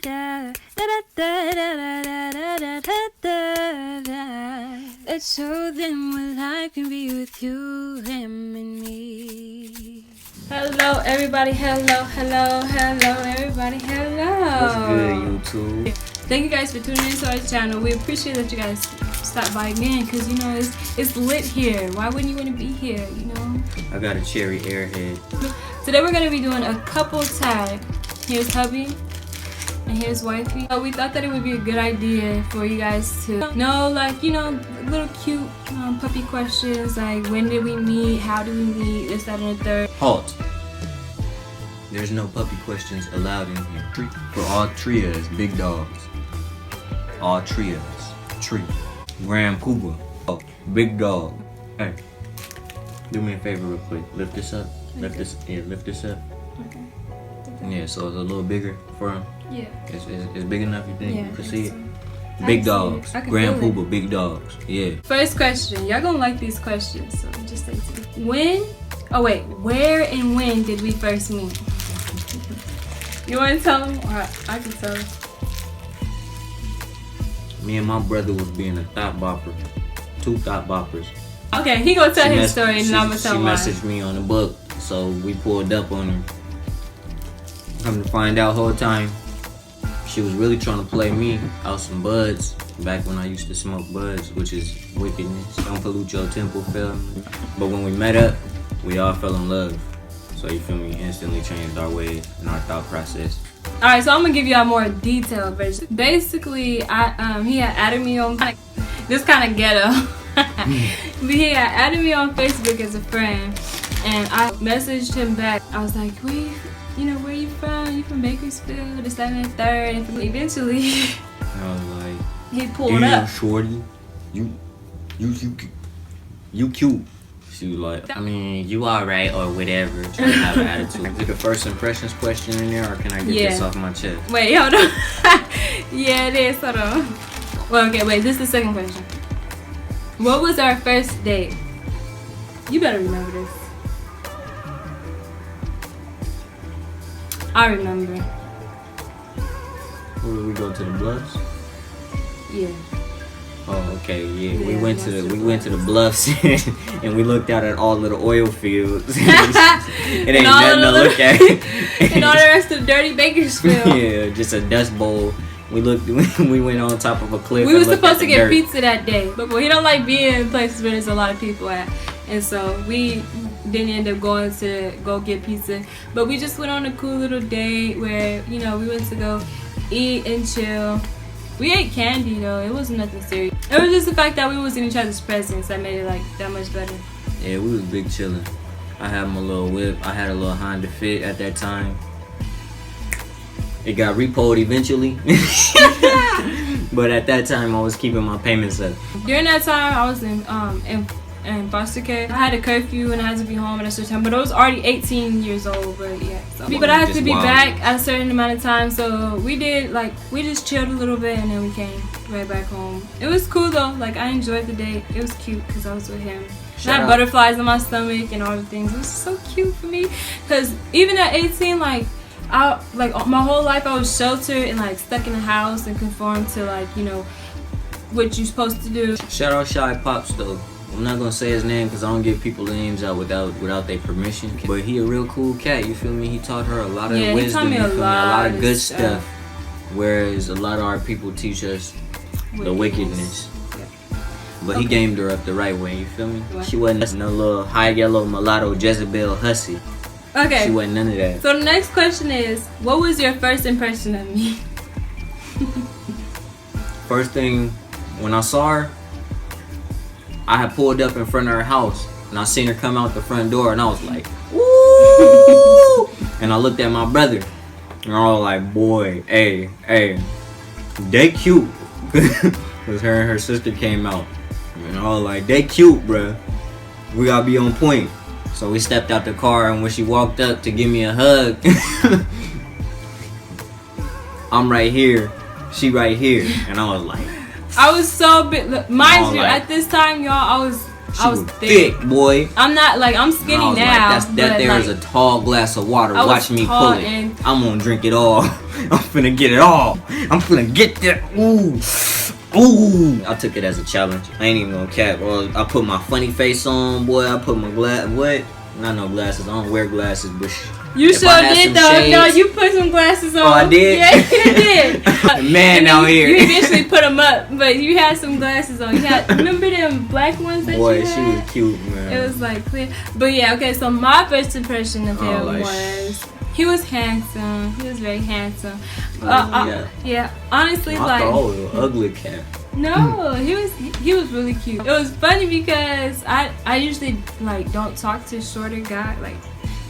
Let's show them what life can be with you, him, and me. Hello, everybody. Hello, everybody. Hello. What's good, YouTube? Thank you guys for tuning into our channel. We appreciate that you guys stop by again, because you know it's lit here. Why wouldn't you want to be here? You know. I got a cherry airhead. Today we're gonna be doing a couple tag. Here's hubby. And here's wifey. We thought that it would be a good idea for you guys to know, like, you know, little cute puppy questions, like when did we meet, how did we meet, this, that, and the third. Halt. There's no puppy questions allowed in here. For all trias, big dogs. All trias. Tree. Grand Poobah. Oh, big dog. Hey, do me a favor real quick. Lift this up. Lift this up. Okay. Yeah, so it's a little bigger for him. Yeah. It's big enough, you think? Yeah, You can see it? so. Big dogs. Grand feel it. Poobah, big dogs. Yeah. First question. Y'all gonna like these questions, so just stay tuned. Where and when did we first meet? You wanna tell them? Or I can tell them. Me and my brother was being a thought bopper. Two thought boppers. Okay, he gonna tell his story and I'm gonna tell mine. She messaged me on the book, so we pulled up on her. Come to find out, whole time she was really trying to play me out some buds. Back when I used to smoke buds, which is wickedness. Don't pollute your temple, feel me? But when we met up, we all fell in love. So you feel me? Instantly changed our ways and our thought process. All right, so I'm gonna give y'all more detailed version. Basically, he had added me on this kind of ghetto. But he had added me on Facebook as a friend, and I messaged him back. I was like, where you from? You from Bakersfield? This, that, and the third. And eventually, I was like, he pulled up. Shorty, you cute. She was like, I mean, you alright or whatever. Trying to have an attitude. Is it a first impressions question in there, or can I get this off my chest? Wait, hold on. Yeah, it is. Hold on. Well, okay, wait. This is the second question. What was our first date? You better remember this. I remember. Where did we go, to the Bluffs? Yeah. Oh, okay, yeah. We Yeah, went to the Bluffs and we looked out at all of the oil fields. It ain't nothing to look at. And all the rest of dirty Bakersfield. Yeah, just a dust bowl. We went on top of a cliff. We were supposed to get dirt. pizza that day, but we don't like being in places where there's a lot of people at, and so we didn't end up going to go get pizza. But we just went on a cool little date where, you know, we went to go eat and chill. We ate candy though. It wasn't nothing serious. It was just the fact that we was in each other's presence that made it like that much better. Yeah, we was big chilling. I had my little whip. I had a little Honda Fit at that time. It got repoed eventually. But at that time, I was keeping my payments up. During that time, I was in foster care. I had a curfew and I had to be home at a certain time, but I was already 18 years old. But yeah, but I had to be back at a certain amount of time, so we just chilled a little bit and then we came right back home. It was cool though. Like, I enjoyed the date. It was cute because I was with him. I had butterflies in my stomach and all the things. It was so cute for me, because even at 18, like my whole life I was sheltered and like stuck in the house and conformed to, like, you know, what you're supposed to do. Shout out Shy Pops though. I'm not gonna say his name because I don't give people names out without their permission. But he a real cool cat. You feel me? He taught her a lot of wisdom. He taught me a lot of good stuff. Whereas a lot of our people teach us the wickedness. Yeah. But he gamed her up the right way. You feel me? She wasn't no little high yellow mulatto Jezebel hussy. Okay. She wasn't none of that. So the next question is, what was your first impression of me? First thing, when I saw her, I had pulled up in front of her house and I seen her come out the front door and I was like, woo! And I looked at my brother and I was like, boy, hey, they cute. Because her and her sister came out. And I was like, they cute, bruh. We gotta be on point. So we stepped out the car, and when she walked up to give me a hug, I'm right here, she right here, and I was like, I was so big. Mind you, like, at this time, y'all, She was thick, boy. I'm not like I'm skinny now. Like, that there is a tall glass of water. Watch me pull it. I'm gonna drink it all. I'm finna get it all. I'm finna get that. Ooh. I took it as a challenge. I ain't even gonna cap. I put my funny face on, boy. I put my not no glasses. I don't wear glasses, but you sure did though. Shades, no, you put some glasses on. Oh, I did? Yeah, you did. Man out here. You eventually put them up, but you had some glasses on. You had, remember them black ones that boy, you had? Boy, she was cute, man. It was like clear. But yeah, okay, so my first impression of him was he was handsome. He was very handsome. Yeah, honestly, I thought it was an ugly cat. No, he was really cute. It was funny because I usually like don't talk to shorter guys. Like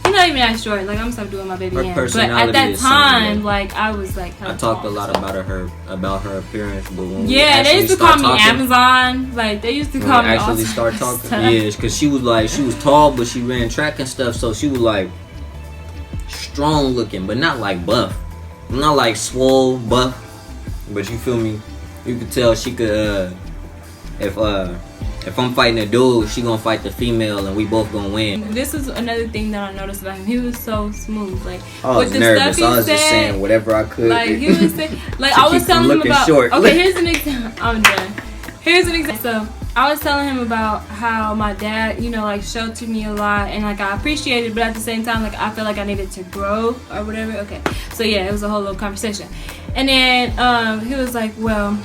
he's not even that short. Like I'm stop doing my baby hands. But at that time, like I was like I talked a lot about her appearance, but when they used to call me Amazon. Like they used to call me actually start talking. Yeah, because she was tall, but she ran track and stuff, so she was like strong looking, but not like buff, not like swole buff. But you feel me? You could tell she could. If I'm fighting a dude, she gonna fight the female, and we both gonna win. This is another thing that I noticed about him. He was so smooth. Like I was nervous. I was just saying whatever I could. Like he was saying, like I was telling him about. Short. Okay, here's an example. I'm done. Here's an example. So I was telling him about how my dad, like sheltered me a lot, and like I appreciate it, but at the same time, like I feel like I needed to grow or whatever. Okay, so yeah, it was a whole little conversation, and then he was like, well.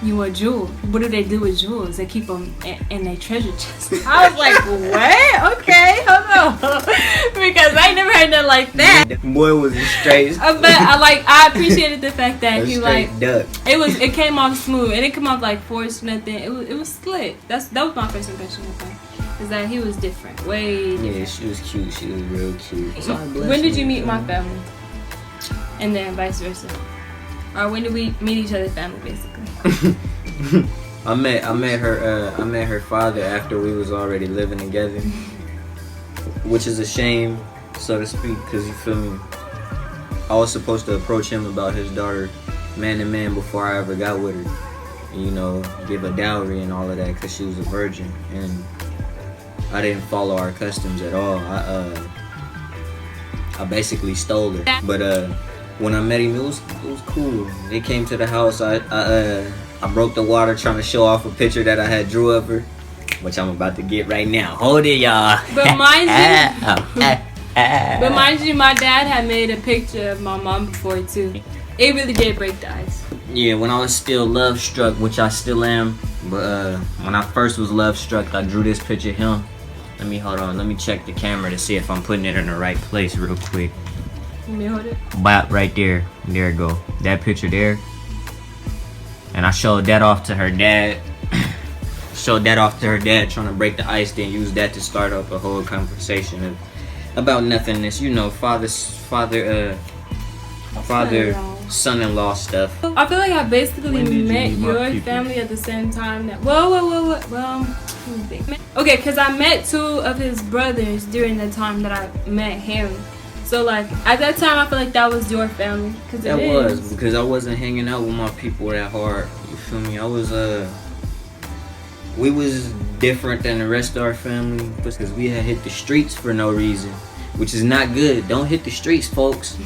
You want jewels? What do they do with jewels? They keep them in their treasure chest. I was like, what? Okay, hold on, because I never heard nothing like that. Boy was straight. But I appreciated the fact that he like duck. It came off smooth. It didn't come off like forced nothing. It was slick. That was my first impression of him. Is that he was different, way different. Yeah, she was cute. She was real cute. When did you meet my family? And then vice versa. Or when did we meet each other's family, basically? I met her father after we was already living together, which is a shame, so to speak, because you feel me. I was supposed to approach him about his daughter, man to man, before I ever got with her. Give a dowry and all of that, because she was a virgin, and I didn't follow our customs at all. I basically stole her, but when I met him, it was cool. They came to the house. I broke the water trying to show off a picture that I had drew of her, which I'm about to get right now. Hold it, y'all. But mind you, my dad had made a picture of my mom before too. It really did break the ice. Yeah, when I was still love struck, which I still am. But when I first was love struck, I drew this picture of him. Let me check the camera to see if I'm putting it in the right place real quick. Let me hold it. Right there. There it go. That picture there. And I showed that off to her dad. Trying to break the ice, then use that to start up a whole conversation about nothingness. Father, son-in-law stuff. I feel like I basically met your family at the same time. Well, okay, because I met two of his brothers during the time that I met him. So like at that time, I feel like that was your family. That was because I wasn't hanging out with my people that hard. You feel me? We was different than the rest of our family because we had hit the streets for no reason, which is not good. Don't hit the streets, folks.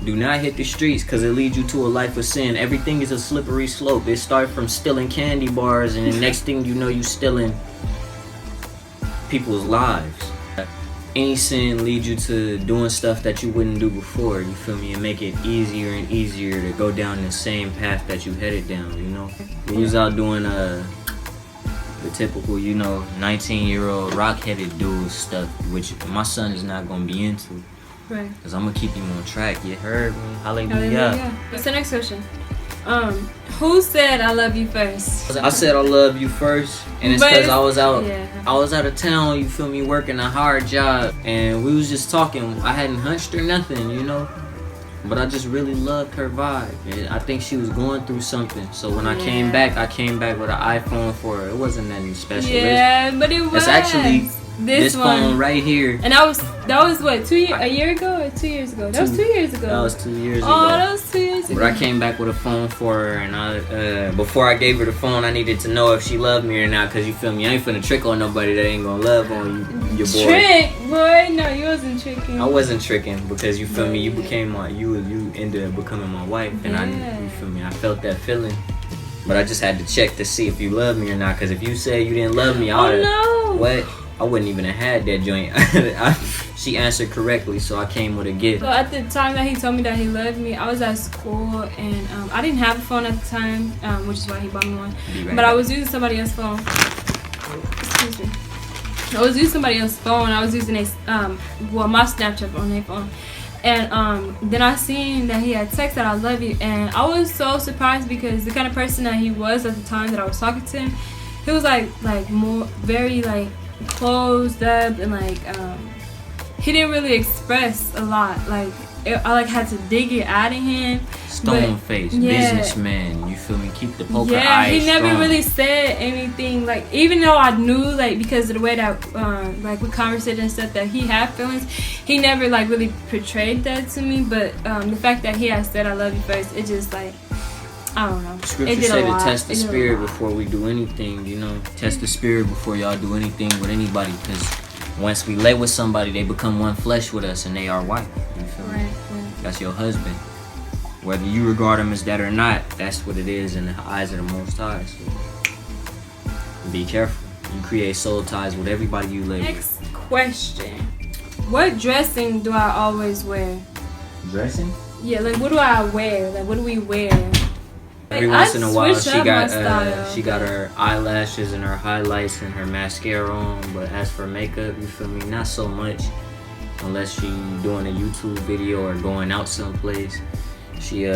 Do not hit the streets because it leads you to a life of sin. Everything is a slippery slope. It starts from stealing candy bars, and the next thing you know, you stealing people's lives. Any sin leads you to doing stuff that you wouldn't do before, you feel me, and make it easier and easier to go down the same path that you headed down, We was out doing the typical, 19-year-old rock-headed dude stuff, which my son is not going to be into. Right. Because I'm going to keep him on track, you heard me? Hallelujah. What's the next question? Who said I love you first? I said I love you first, and it's because I was out of town, you feel me, working a hard job, and we was just talking. I hadn't hunched or nothing, but I just really loved her vibe, and I think she was going through something. So when I came back with an iPhone for her. It wasn't nothing special. Yeah, but it was. This phone right here. And that was what, a year ago or 2 years ago? That was 2 years ago. That was 2 years ago. Oh, that was 2 years ago. But I came back with a phone for her, and before I gave her the phone, I needed to know if she loved me or not. Cause you feel me, I ain't finna trick on nobody that ain't gonna love on you, your boy. Trick, boy? No, you wasn't tricking. I wasn't tricking because you feel me. You became you ended up becoming my wife, and you feel me. I felt that feeling, but I just had to check to see if you love me or not. Cause if you said you didn't love me, I wouldn't even have had that joint. She answered correctly, so I came with a gift. So at the time that he told me that he loved me, I was at school, and I didn't have a phone at the time, which is why he bought me one. But I was using somebody else's phone. Excuse me. I was using somebody else's phone. I was using my Snapchat on their phone. And then I seen that he had texted, "I love you," and I was so surprised because the kind of person that he was at the time that I was talking to him, he was like more very like closed up, and like he didn't really express a lot. Like I had to dig it out of him. Stone face, businessman. You feel me? Keep the poker eyes he never strong. really said anything. Like even though I knew, like because of the way that like we conversated and stuff, that he had feelings, he never like really portrayed that to me. But the fact that he had said "I love you" first, it just like, I don't know. Scripture say to test the spirit before we do anything, you know. Test the spirit before y'all do anything with anybody, because once we lay with somebody, they become one flesh with us, and they are wife. You feel me? That's your husband. Whether you regard him as that or not, that's what it is in the eyes of the Most High. So be careful. You create soul ties with everybody you live with. Next question. What dressing do I always wear? Dressing? Yeah, like what do I wear? Like what do we wear? Every Like, once in a while, she got style, her eyelashes and her highlights and her mascara on. But as for makeup, you feel me? Not so much, unless she doing a YouTube video or going out someplace. She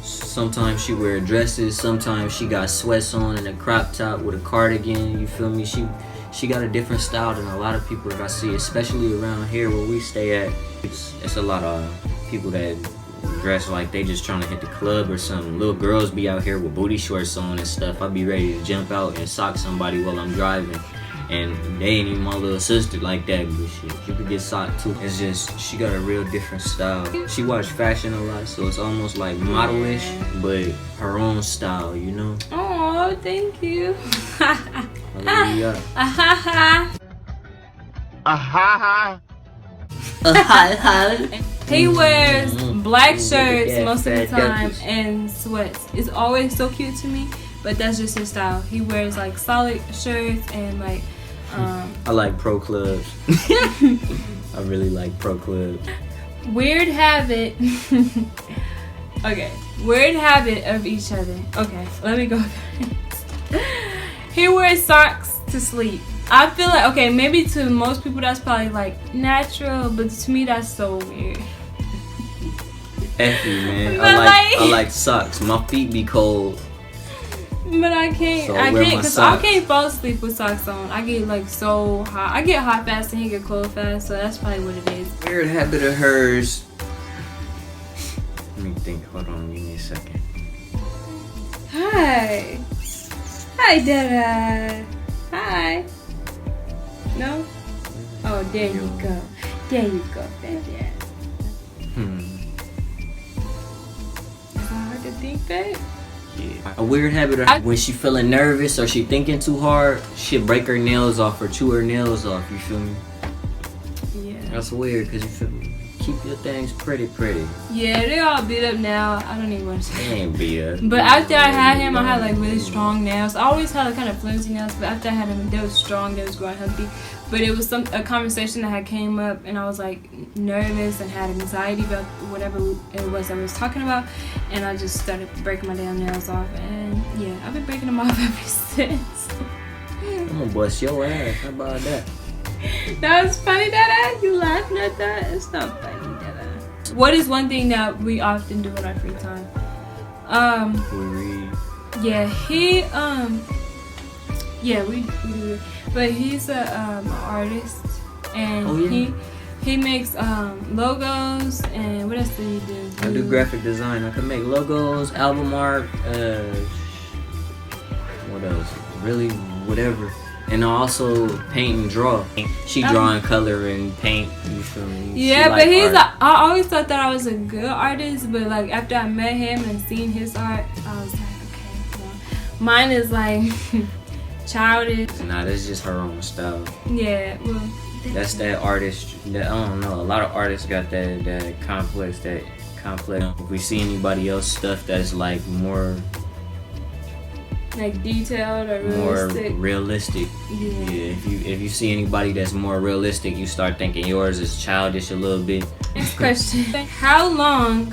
sometimes she wear dresses. Sometimes she got sweats on and a crop top with a cardigan. You feel me? She got a different style than a lot of people that I see, especially around here where we stay at. It's a lot of people that dress like they just trying to hit the club or something. Little girls be out here with booty shorts on and stuff. I be ready to jump out and sock somebody while I'm driving, and they ain't even my little sister like that. But shit, you could get socked too. It's just she got a real different style. She watch fashion a lot, so it's almost like modelish, but her own style, you know. Oh, thank you. Hallelujah. He wears black shirts most of the time and sweats. It's always so cute to me, but that's just his style. He wears like solid shirts and like I like pro clubs. I really like pro clubs. Weird habit. Okay, weird habit of each other. Okay, let me go. He wears socks to sleep. I feel like, okay, maybe to most people that's probably like natural, but to me that's so weird. F you, man. I like socks. My feet be cold. But I can't, So because I can't fall asleep with socks on. I get like so hot. I get hot fast and he get cold fast, so that's probably what it is. Weird habit of hers. Let me think. Hold on, give me a second. Hi. Hi, Dada. Hi. No? Oh, there you go. There you go, baby. It's hard to think, babe. Yeah. A weird habit of when she feeling nervous or she thinking too hard, she'll break her nails off or chew her nails off. You feel me? Yeah. That's weird because you feel me. Keep your things pretty. Yeah, they all beat up now. I don't even want to They say. ain't beat up. But after I had him, I had like really strong nails. I always had like kind of flimsy nails, but after I had him, they were strong. They was growing healthy. But it was a conversation that had came up, and I was like nervous and had anxiety about whatever it was I was talking about, and I just started breaking my damn nails off. And yeah, I've been breaking them off ever since. I'm gonna bust your ass. How about that? That was funny, Dada. You laughing at that? It's not funny, Dada. What is one thing that we often do in our free time? We read. Yeah, we do. But he's a artist, and he makes logos, and what else do you do? I do graphic design. I can make logos, album art, what else? Really, whatever. And I also paint and draw. She draw and color and paint. You feel me? Yeah, but he's I always thought that I was a good artist, but like after I met him and seen his art, I was like, okay, well, mine is like childish. Nah, that's just her own style. Yeah, well, that's that artist. That I don't know. A lot of artists got that complex. If we see anybody else stuff that's like more like detailed or realistic. Yeah. If you see anybody that's more realistic, you start thinking yours is childish a little bit. Next question. How long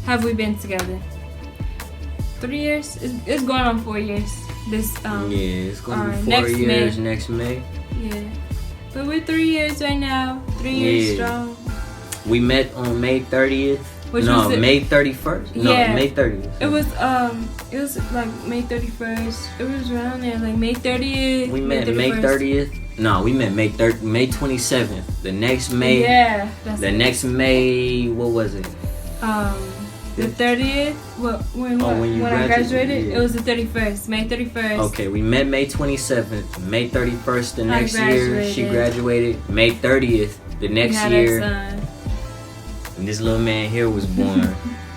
have we been together? 3 years? It's going on 4 years. It's gonna be 4 years next May. Yeah. But we're 3 years right now. 3 years strong. We met on May 30th. May 31st? No, yeah. May 30th. It was like May 31st. It was around there, like May 30th. We met May 30th. No, we met May 27th. The next May. Yeah. Next May, what was it? The 30th. When I graduated, it was the 31st. May 31st. Okay, we met May 27th. May 31st the next year, she graduated. May 30th the next year. And this little man here was born.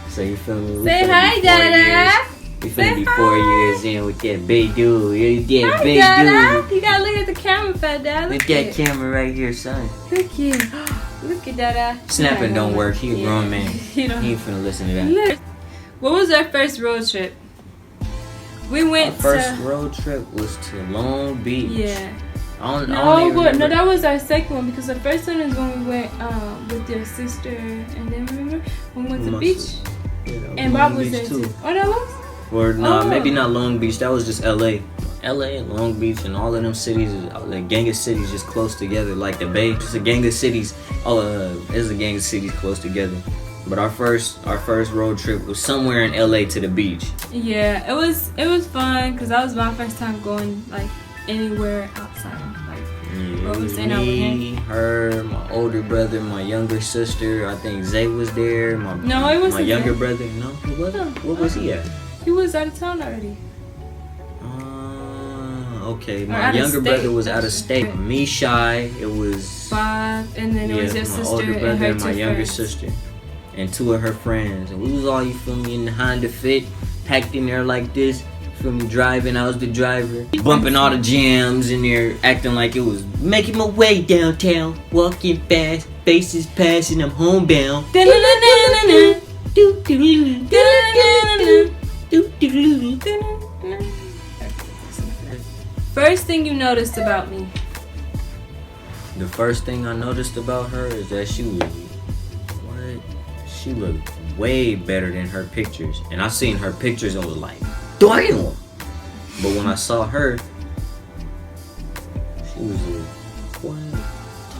So you feel me? Say hi, Dada. We finna be 4 years in with that big dude. You gotta look at the camera, fat dad. Look at that camera right here, son. Look at Dada. Snapping don't work. He a grown man. He ain't finna listen to that. What was our first road trip? We went Our first road trip was to Long Beach. Yeah. No, that was our second one because the first one is when we went with your sister, and then remember when we went to the beach, and Bob was there too. Oh, that was? Or no, maybe not Long Beach. That was just LA and Long Beach and all of them cities, a gang of cities just close together, like the Bay. Just a gang of cities. There's a gang of cities close together. But our first road trip was somewhere in LA to the beach. Yeah, it was fun because that was my first time going like anywhere outside. Me, her, my older brother, my younger sister. I think Zay was there. My younger brother. No, he wasn't. What was he at? He was out of town already. Okay. My younger brother was out of state. Me, Shy. It was Bob, and then it was your sister older brother and her my younger sister, and two of her friends. And we was all, you feel me, in the Honda Fit, packed in there like this. Feel me, driving. I was the driver, bumping all the jams in there, acting like it was making my way downtown, walking fast, faces passing, I'm homebound. First thing you noticed about me? The first thing I noticed about her is that she looked way better than her pictures. And I seen her pictures and was like, damn! But when I saw her, she was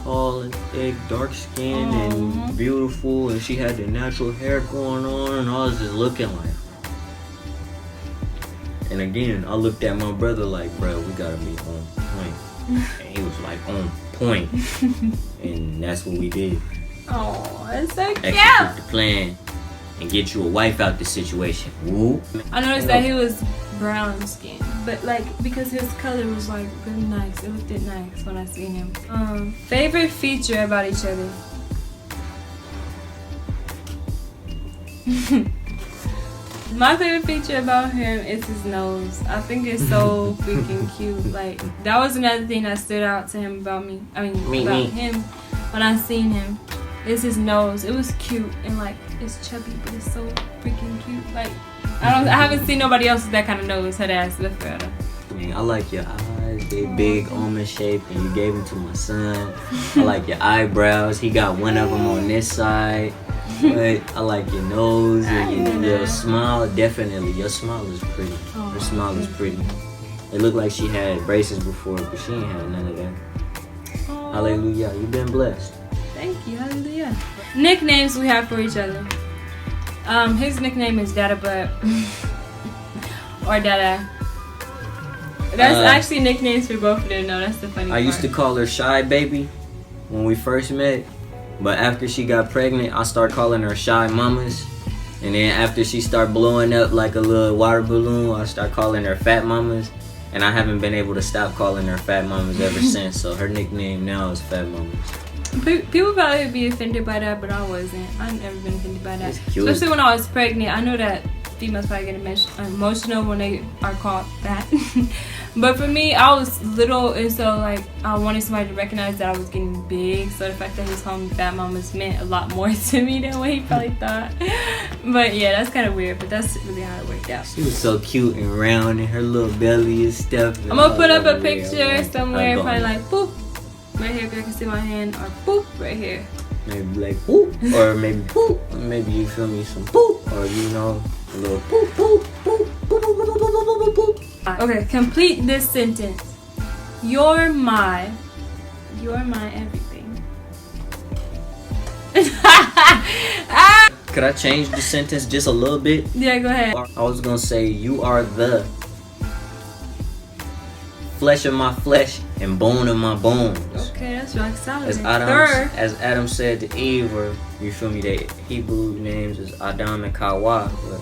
tall and thick, dark skinned and beautiful, and she had the natural hair going on, and I was just looking like. And again, I looked at my brother like, bro, we gotta be on point. And he was like, on point. And that's what we did. Oh, that's so cute. Execute the plan and get you a wife out the situation. Woo. I noticed that he was brown skin, but like because his color was like really nice. It looked nice when I seen him. Favorite feature about each other? My favorite feature about him is his nose. I think it's so freaking cute. Like that was another thing that stood out to him about me. Him when I seen him. It's his nose. It was cute and like it's chubby, but it's so freaking cute. Like I haven't seen nobody else with that kind of nose. Head ass, let's go. I like your eyes. They big, almond shaped, and you gave them to my son. I like your eyebrows. He got one of them on this side. But I like your nose and your smile. Definitely, your smile is pretty. Your smile is pretty. It looked like she had braces before, but she ain't had none of that. Hallelujah. You've been blessed. Thank you. Hallelujah. Nicknames we have for each other. His nickname is Dada Butt or Dada. That's actually nicknames for both of them. No, that's the funny part. I used to call her Shy Baby when we first met, but after she got pregnant, I started calling her Shy Mamas. And then after she started blowing up like a little water balloon, I started calling her Fat Mamas. And I haven't been able to stop calling her Fat Mamas ever since. So her nickname now is Fat Mamas. People probably would be offended by that, but I wasn't. I've never been offended by that. It's cute. Especially when I was pregnant. I know that females probably get emotional when they are called fat. But for me, I was little, and so like I wanted somebody to recognize that I was getting big. So the fact that he was calling me Fat Mamas meant a lot more to me than what he probably thought. But yeah, that's kind of weird, but that's really how it worked out. She was so cute and round, and her little belly and stuff. I'm gonna put up a picture somewhere, probably like boop right here, if you can see my hand, or boop right here. Maybe like boop, or maybe boop, or maybe you feel me some boop, or you know, a little boop, boop, boop, boop, boop, boop, boop, boop, boop. Okay, complete this sentence. You're my everything. Could I change the sentence just a little bit? Yeah, go ahead. I was gonna say you are the flesh of my flesh and bone of my bones. Okay, that's rock solid. As Adam said to Eve, or you feel me, the Hebrew names is Adam and Kawa. But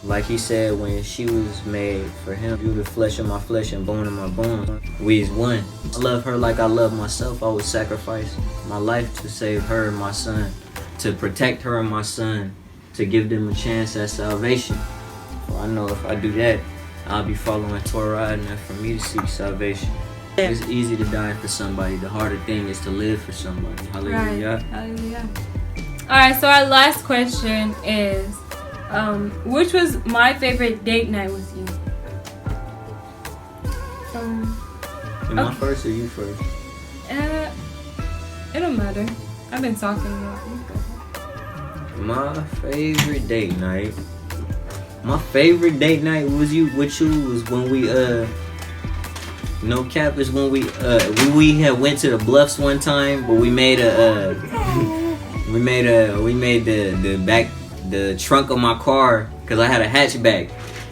like he said when she was made for him, you the flesh of my flesh and bone of my bones. We is one. I love her like I love myself. I would sacrifice my life to save her and my son, to protect her and my son, to give them a chance at salvation. Well, I know if I do that, I'll be following Torah, and for me to seek salvation. It's easy to die for somebody. The harder thing is to live for somebody. Hallelujah. Right. Hallelujah. Alright, so our last question is, which was my favorite date night with you? Am I first or you first? It don't matter. I've been talking a lot. My favorite date night. My favorite date night with you was when we no cap, is when we had went to the Bluffs one time, but we made the trunk of my car, because I had a hatchback.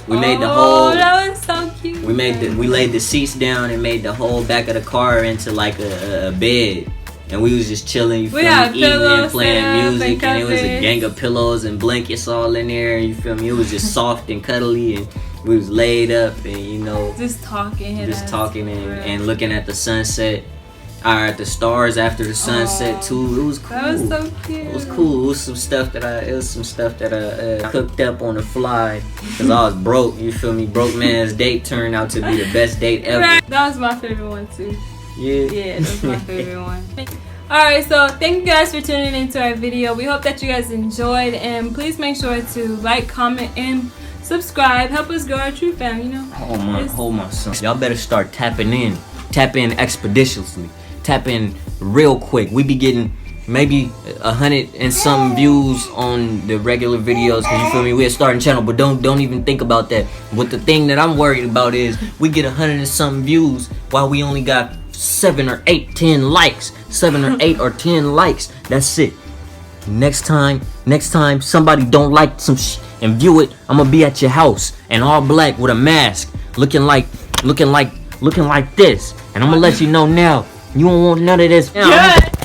We made the whole. That was so cute. We laid the seats down and made the whole back of the car into like a bed. And we was just chilling, you feel me, eating and playing music, and it was a gang of pillows and blankets all in there, you feel me. It was just soft and cuddly, and we was laid up, and you know, just talking and looking at the sunset, or at the stars after the sunset too. It was cool. That was so cute. It was cool. It was some stuff that I cooked up on the fly, because I was broke. You feel me? Broke man's date turned out to be the best date ever. Right. That was my favorite one too. Yeah, that's my favorite one. Alright, so thank you guys for tuning into our video. We hope that you guys enjoyed, and please make sure to like, comment, and subscribe. Help us grow our true fam, you know. Hold my son. Y'all better start tapping in. Tap in expeditiously. Tap in real quick. We be getting maybe 100 and some views on the regular videos, because you feel me, we're a starting channel, but don't even think about that. But the thing that I'm worried about is we get 100 and some views while we only got 7 or 8, 10 likes. 7 or 8 or 10 likes. That's it. Next time somebody don't like some and view it, I'm gonna be at your house in all black with a mask, looking like this, and I'm gonna let you know now. You don't want none of this. Good.